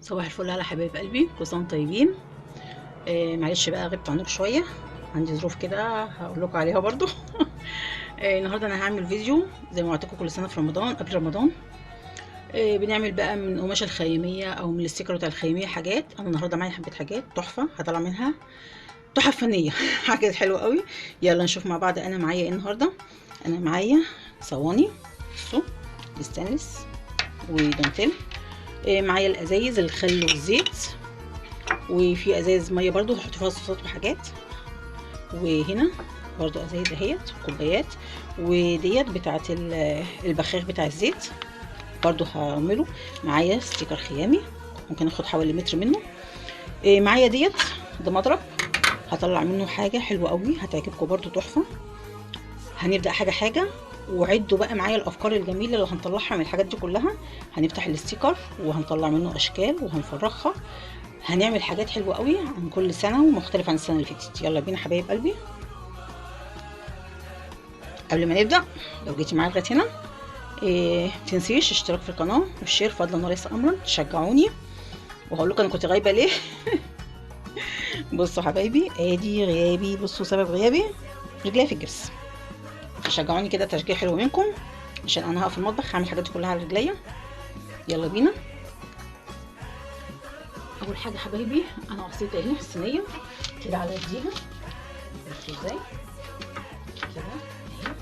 صباح الفل على حبايب قلبي، كل سنه وانتم طيبين. معلش بقى غبت عنكم شويه، عندي ظروف كده هقول لكم عليها برضو. النهارده انا هعمل فيديو زي ما وعدتكم كل سنه في رمضان قبل رمضان. بنعمل بقى من قماش الخياميه او من الستيكر بتاع الخياميه حاجات. انا النهارده معايا حبه حاجات تحفه هطلع منها تحف فنيه. حاجات حلوه قوي. يلا نشوف مع بعض انا معايا ايه النهارده. انا معايا صواني، بصوا، ستانلس ودانتيل. معايا الازايز الخل والزيت، وفي ازايز ميه برضو هحط فيها صوصات وحاجات. وهنا برضو ازايز اهيت كوبايات، وديت بتاعت البخاخ بتاع الزيت برضو هعمله. معايا ستيكر خيامي ممكن اخد حوالي متر منه. معايا ديت، ده مضرب هطلع منه حاجه حلوه قوي هتعجبكم برضو تحفه. هنبدا حاجه حاجه، وعدوا بقى معايا الافكار الجميله اللي هنطلعها من الحاجات دي كلها. هنفتح الستيكر وهنطلع منه اشكال وهنفرغها. هنعمل حاجات حلوه قوي عن كل سنه ومختلف عن السنه اللي فاتت. يلا بينا حبايب قلبي. قبل ما نبدا، لو جيتي معايا لغايه هنا متنسيش اشتراك في القناه والشير فضلا وليس امرا، تشجعوني. وهقول لكم انا كنت غايبه ليه. بصوا حبايبي، ادي غيابي، بصوا سبب غيابي رجلي في الجبس. تشجعوني كده تشجيع حلو منكم، عشان انا هقف في المطبخ هعمل الحاجات دي كلها على رجليا. يلا بينا. اول حاجه حبايبي، انا قصيت اهي الصينيه كده على ايديها، بصوا ازاي كده اهي،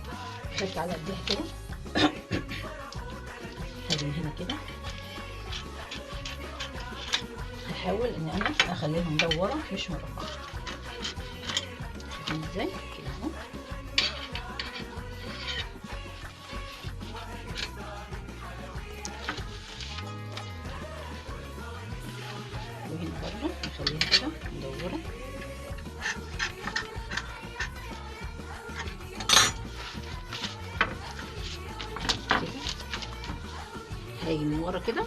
خدت على ايديها كده. هاجي من هنا كده، هحاول ان انا اخليها مدوره مش مربعه. شايفين ازاي كده اهو. وهنا برضه نخليها كده مدوره. كده هاجي من ورا كده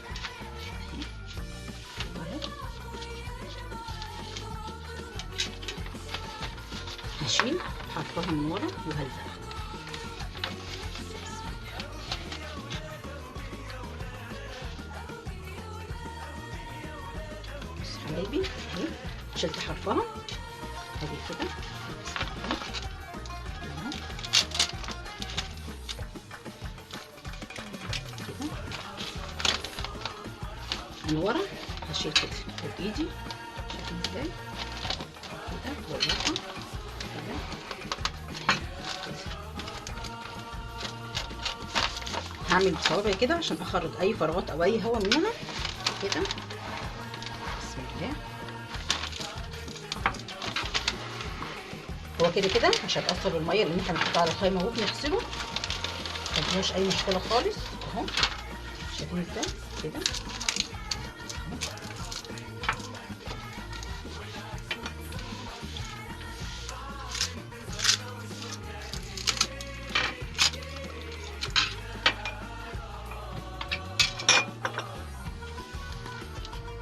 هشيل، هحطها من ورا وهلزقها. بصوا حبايبي اهي، شلت حرفها، هاجي كده كده من ورا، هشيل كده بايدي. شايفين ازاي كده، بالراحه كده. هعمل بصوابعي كده عشان اخرج اي فراغات او اي هواء منها كده. بسم الله. هو كده كده مش هتاثر الميه لان احنا بنحطها على الخيمه وبنغسله، مفيهوش اي مشكله خالص اهو. شايفين ازاي كده.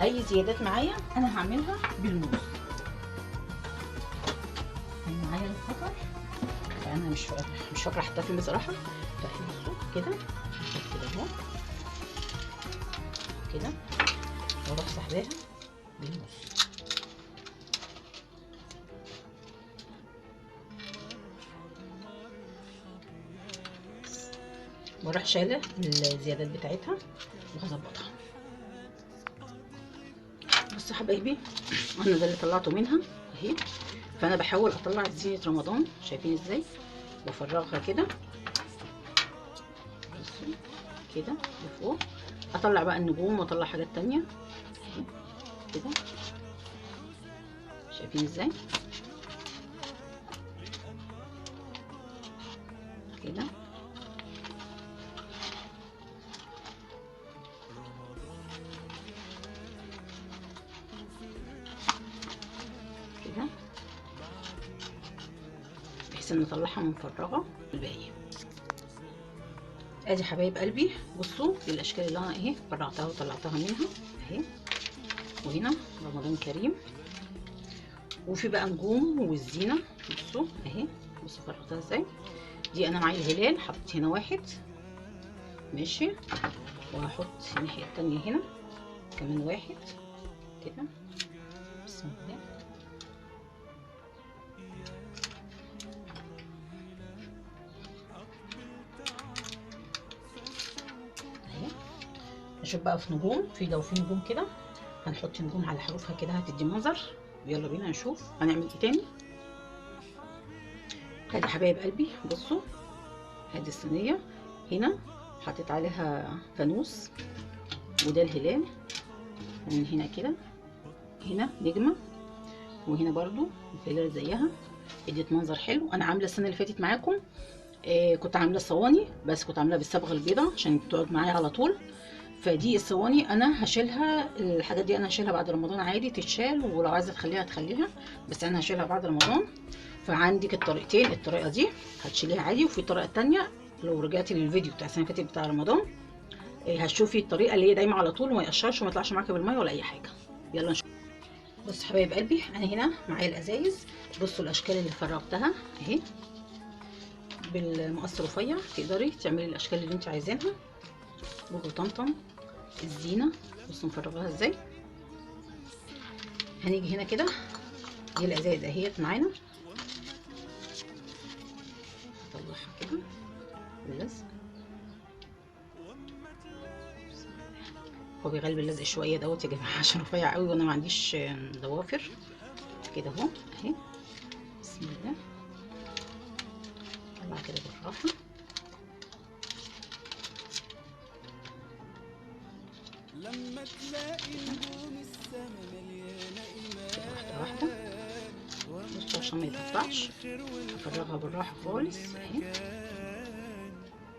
اي زيادات معايا انا هعملها بالموس. انا معايا القطر، فانا مش فاكره احطها فين بصراحه. فبصوا كده كده اهو كده، واروح سحباها بالموس. واروح شايله الزيادات بتاعتها وهظبطها. بصوا حبايبي، انا ده اللي طلعته منها اهي. فانا بحاول اطلع زينة رمضان، شايفين ازاي بفرغها كده. بصوا كده لفوق، اطلع بقى النجوم واطلع حاجات تانية اهي كده. شايفين ازاي كده. كده بحيث ان نطلعها مفرغه الباقي. ادي حبايب قلبي، بصوا دي الاشكال اللي انا اهي فرغتها وطلعتها منها اهي. وهنا رمضان كريم، وفي بقى نجوم والزينه. بصوا اهي، بصوا فرغتها ازاي. دي انا معايا الهلال، حطيت هنا واحد ماشي، وهحط الناحيه التانيه هنا كمان واحد كده. بسم الله. اهي. نشوف بقى في نجوم، لو في نجوم كده هنحط نجوم على حروفها كده هتدي منظر. يلا بينا نشوف هنعمل ايه تاني. ادي حبايب قلبي بصوا، ادي الصينيه هنا حطيت عليها فانوس، وده الهلال، ومن هنا كده هنا نجمه، وهنا برضو الهلال زيها، اديت منظر حلو. انا عامله السنه اللي فاتت معاكم كنت عامله صواني، بس كنت عاملاها بالصبغه البيضاء عشان تقعد معايا على طول. فدي الصواني انا هشيلها، الحاجات دي انا هشيلها بعد رمضان عادي تتشال، ولو عايزه تخليها تخليها، بس انا هشيلها بعد رمضان. فعندك الطريقتين، الطريقه دي هتشيليها عادي، وفي طريقه تانية لو رجعتي للفيديو بتاع السنه اللي فاتت بتاع رمضان هتشوفي الطريقه اللي هي دايما على طول وما يقشرش وما يطلعش معاكي بالميه ولا اي حاجه. يلا نشوف. بصوا حبايب قلبي، انا هنا معايا الازايز. بصوا الاشكال اللي فرغتها اهي بالمقص رفيع، تقدري تعملي الاشكال اللي انت عايزينها. بوجو طمطم الزينه، بصوا مفرغاها ازاي. هنيجي هنا كده، دي الازايز اهيت معانا، هطلعها كده باللزق. هو بيغلب اللزق شويه دوت يا جماعه عشان رفيع قوي وانا ما عنديش ضوافر كده اهو اهي. بسم الله. طلع كده بالراحه. لما تلاقي نجوم السما مليانه واحده واحده. بصوا عشان ما يتقطعش هفرغها بالراحه خالص اهي.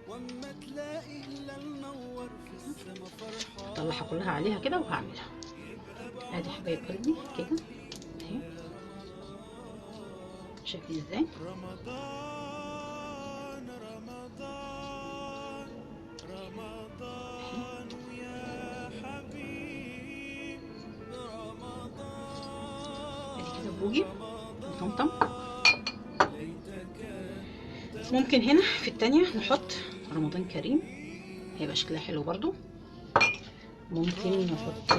واما تلاقي هلال نور في السما فرحان هطلعها كلها عليها كده وهعملها. ادي حبايب قلبي كده اهي، شايفين ازاي. رمضان رمضان رمضان ويا حبيب رمضان. ادي كده بوجي وطمطم. ممكن هنا في التانية نحط رمضان كريم، هيبقى شكلها حلو برضو. ممكن نحط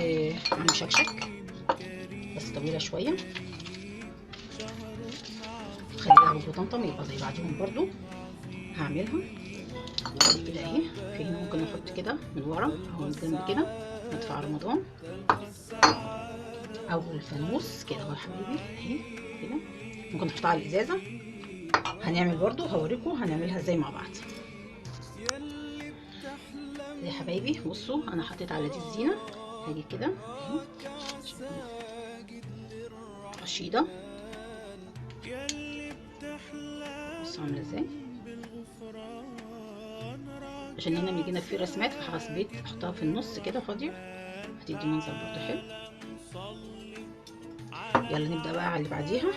عم شكشك بس طويلة شوية، خليها بوجي وطمطم يبقى زي بعضهم برضو. هعملها كده اهي. في هنا ممكن احط كده من ورا او من الجنب كده مدفع رمضان او الفانوس كده اهو يا حبايبي اهي كده. ممكن نحطها على الازازه. هنعمل برضو هوريكم هنعملها ازاي مع بعض يا حبايبي. بصوا انا حطيت على دي الزينه، هاجي كده اهي رشيده، بصوا عامله ازاي. عشان هنا بيجينا في رسمات فحسيت احطها في النص كده فاضيه، هتدي منظر برضو حلو. يلا نبدا بقى على اللي بعديها.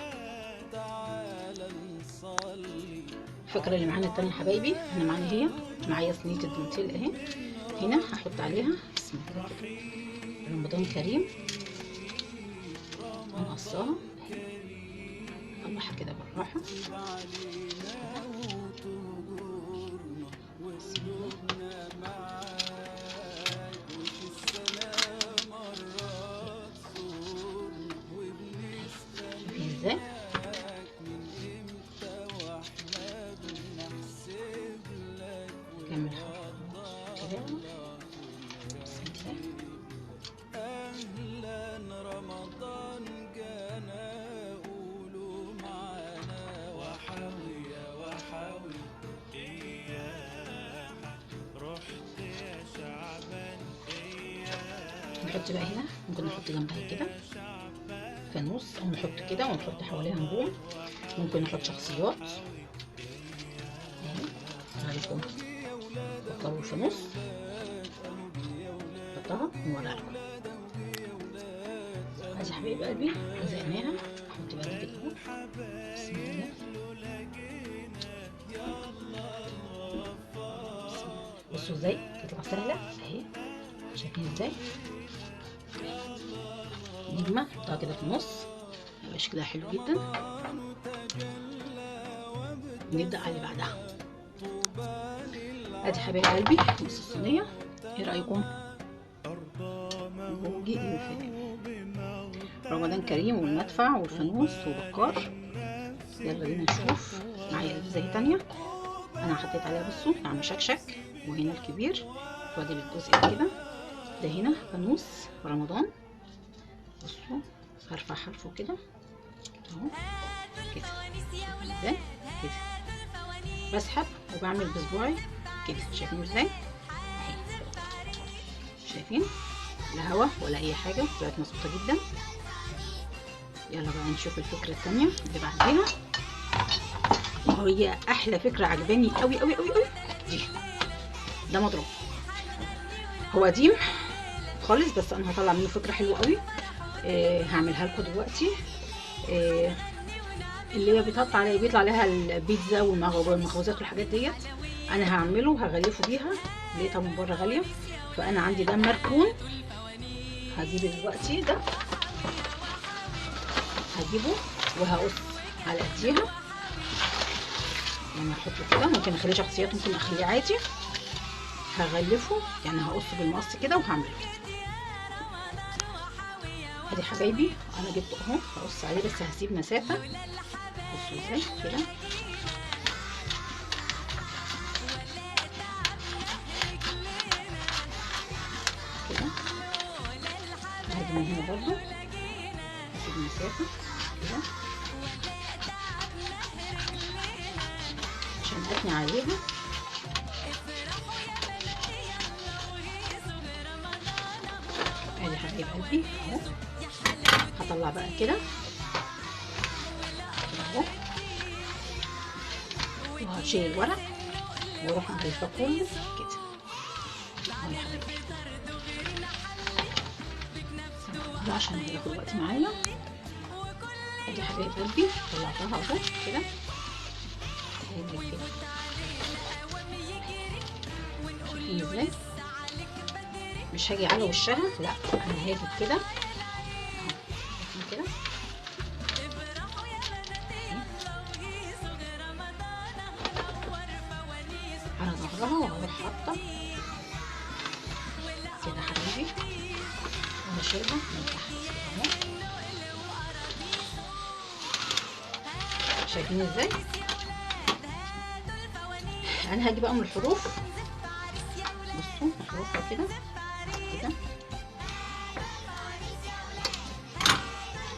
الفكره اللي معانا التانية حبايبي، احنا معانا هي معايا صينيه الدانتيل اهي. هنا هحط عليها بسم الله كده رمضان كريم، هنقصها اطلعها كده بالراحه. شايفين ازاي. كمل كده بسم الله. رمضان جانا قولوا معانا وحاوي يا وحاوي رحت يا شعبان. نحط بقى هنا ممكن نحط جنبها كده فانوس او نحط كده ونحط حواليها نجوم. ممكن نحط شخصيات اهي عليكم. فكروا الفانوس نحطها ونوريها لكم. ادي حبايب قلبي لزقناها. نحط بقى دي كده اهو بسم الله. بصوا ازاي تطلع سهله اهي، شايفين ازاي. نجمه نحطها كده في النص هيبقى شكلها حلو جدا. نبدا على اللي بعدها. ادي حبايب قلبي نص الصينيه، ايه رايكم؟ رمضان كريم والمدفع والفانوس وبكار. يلا بينا نشوف. معايا البيتزا اهي تانية، انا حطيت عليها بصوا طعم شكشك، وهنا الكبير، وادي بالجزء ده كده. ده هنا فانوس رمضان، بصوا هرفع حرفه كده اهو كده. شايفين ازاي كده؟ بسحب وبعمل بصباعي كده، شايفين ازاي اهي. شايفين؟ لا هوا ولا اي حاجه، طلعت مظبوطه جدا. يلا بقى نشوف الفكره التانية اللي بعديها، وهي احلى فكره عجباني قوي قوي قوي قوي دي. ده مضرب، هو قديم خالص بس انا هطلع منه فكره حلوه قوي. هعملها لكم دلوقتي. اللي هي بيتحط عليها بيطلع عليها البيتزا والمخبوزات والحاجات ديت. انا هعمله هغلفه بيها، لقيتها من بره غاليه، فانا عندي ده مركون. هجيب دلوقتي ده، هجيبه وهقص على قديها، يعني هحطه كده، ممكن اخليه شخصيات ممكن اخليه عادي. هغلفه يعني هقصه بالمقص كده وهعمله. ادي حبايبي انا جبته اهو، هقص عليه بس هسيب مسافه. بصوا ازاي كده، كده هاجي من هنا برضو هسيب مسافه كده عشان اتني عليها. ادي حبايب قلبي اهو. هطلع بقى كده اهو، وهشيل الورق واروح مغلفاه كله كده اهو يا حبايبي. ده عشان هياخد وقت معايا. ادي حبايب قلبي طلعتها اهو كده، هاجي كده شايفين ازاي؟ مش هاجي على وشها، لا انا هاجي كده اهو، شايفين كده على ظهرها، وهروح حاطه كده حبايبي، وهشيلها من تحت كده اهو. شايفين ازاي؟ انا هاجي بقى من الحروف، بصوا حروفها كده كده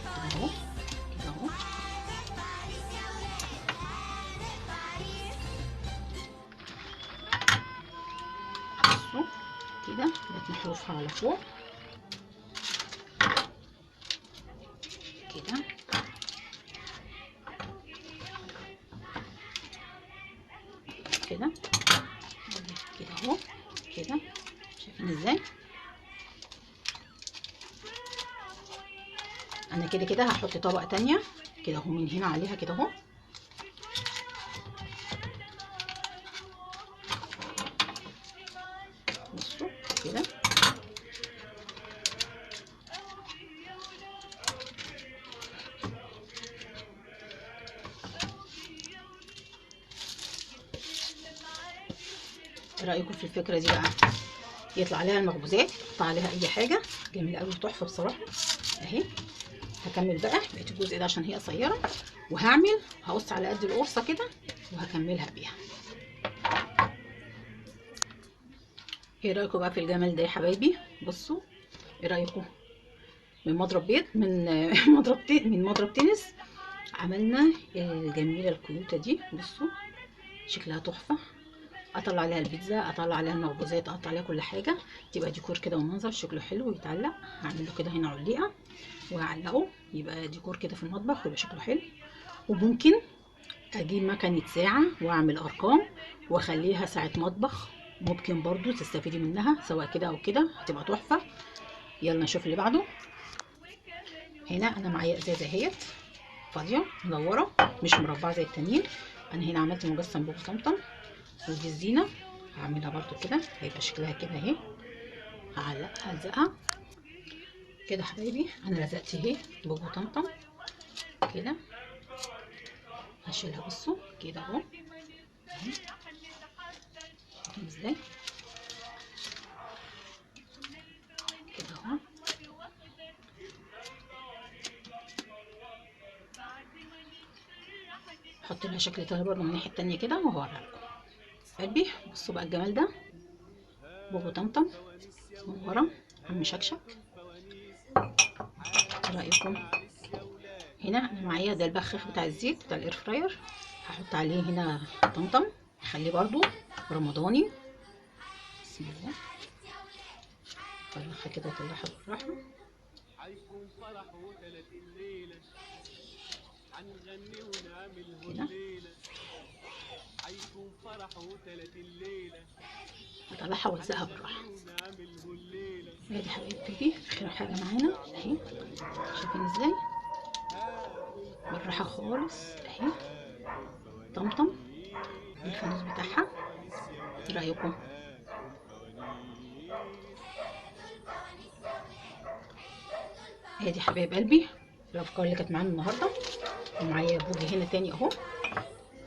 اهو كده اهو. بصوا كده بقت حروفها على فوق كده كده كده اهو كده. شايفين ازاي؟ انا كده كده هحط طبقه تانية كده اهو من هنا عليها كده اهو. بصوا كده ايه رايكم في الفكره دي بقى؟ يطلع عليها المخبوزات، يحط عليها اي حاجه جميله قوي، تحفه بصراحه اهي. هكمل بقى بقيت الجزء ده عشان هي قصيره، وهعمل هقص على قد القرصه كده وهكملها بيها. ايه رايكم بقى في الجمال ده يا حبايبي؟ بصوا ايه رايكم؟ من مضرب بيض، من من مضرب تنس عملنا الجميله الكيوته دي. بصوا شكلها تحفه. اطلع عليها البيتزا، اطلع عليها المخبوزات، اقطع عليها كل حاجه، تبقى ديكور كده ومنظر شكله حلو ويتعلق. هعمل له كده هنا علقه وهعلقه، يبقى ديكور كده في المطبخ ويبقى شكله حلو. وممكن اجيب مكنه ساعه واعمل ارقام واخليها ساعه مطبخ، ممكن برضو تستفيدي منها سواء كده او كده، هتبقى تحفه. يلا نشوف اللي بعده. هنا انا معايا ازازه اهيت فاضيه مدوره مش مربعه زي التانيين. انا هنا عملت مجسم بابا طمطم، ودي الزينه هعملها برضو كده، هيبقى شكلها كده اهي. هعلقها هلزقها كده حبايبي. انا لزقت اهي بابا طمطم كده، هشيلها بصوا كده اهو اهي. شايفين ازاي؟ كده اهو احط لها شكل تاني برضه من الناحيه التانيه كده وهوريها لكم. قلبي بصوا بقى الجمال ده، بوبو طمطم من ورا، عم شكشك. ايه رايكم؟ هنا انا معايا ده البخاخ بتاع الزيت بتاع الاير فراير، هحط عليه هنا طمطم، خليه برضو رمضاني. بسم الله، طلعها كده، طلعها بالراحه. هيكون فرح و30 ليلة، هنغني ونعمل كده هليلة. هيكون فرح و30 ليلة، هطلعها واوزعها بالراحه. ونعمل هليلة. ادي حبايب قلبي اخر حاجه معانا اهي، شايفين ازاي؟ بالراحه خالص اهي، طمطم الفانوس بتاعها. ايه رايكم؟ ادي حبايب قلبي الافكار اللي كانت معانا النهارده. ومعايا بوجي هنا تاني اهو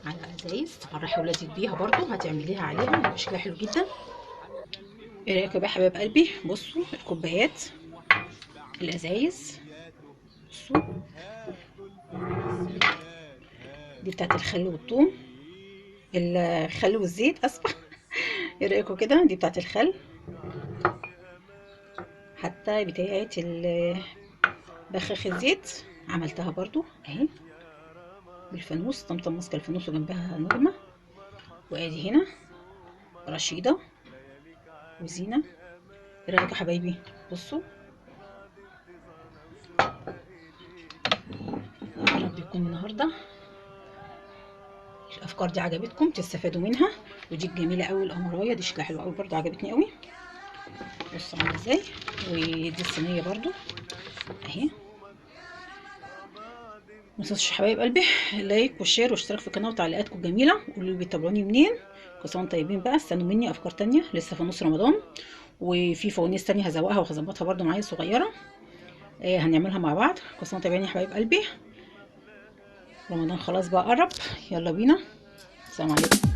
على ازايز، فرحي ولادك بيها برضو، هتعمليها عليها هيبقى شكلها حلو جدا. ايه رايكم بقى حبايب قلبي؟ بصوا الكوبايات، الازايز، بصوا دي بتاعت الخل والثوم، الخل والزيت اسفه. ايه رايكم كده؟ دي بتاعت الخل، حتى بتاعت بخاخ الزيت عملتها برضو اهي بالفانوس، طمطم ماسكه الفانوس وجنبها نجمه. وادي هنا رشيده وزينه. ايه رايكم يا حبايبي؟ بصوا، يا رب يكون النهارده الافكار دي عجبتكم تستفادوا منها. ودي الجميله قوي القمرايه دي شكلها حلو قوي برضو، عجبتني قوي. بصوا عامله ازاي. ودي الصينيه برضو اهي. متنسوش يا حبايب قلبي لايك وشير واشتراك في القناه وتعليقاتكم الجميله، قولوا لي بتتابعوني منين. كل سنه وانتم طيبين بقى، استنوا مني افكار تانية لسه في نص رمضان، وفي فوانيس تانية هزوقها وهظبطها برضو معايا صغيره، هنعملها مع بعض. كل سنه وانتم طيبين يا حبايب قلبي، رمضان خلاص بقى قرب، يلا بينا. السلام عليكم.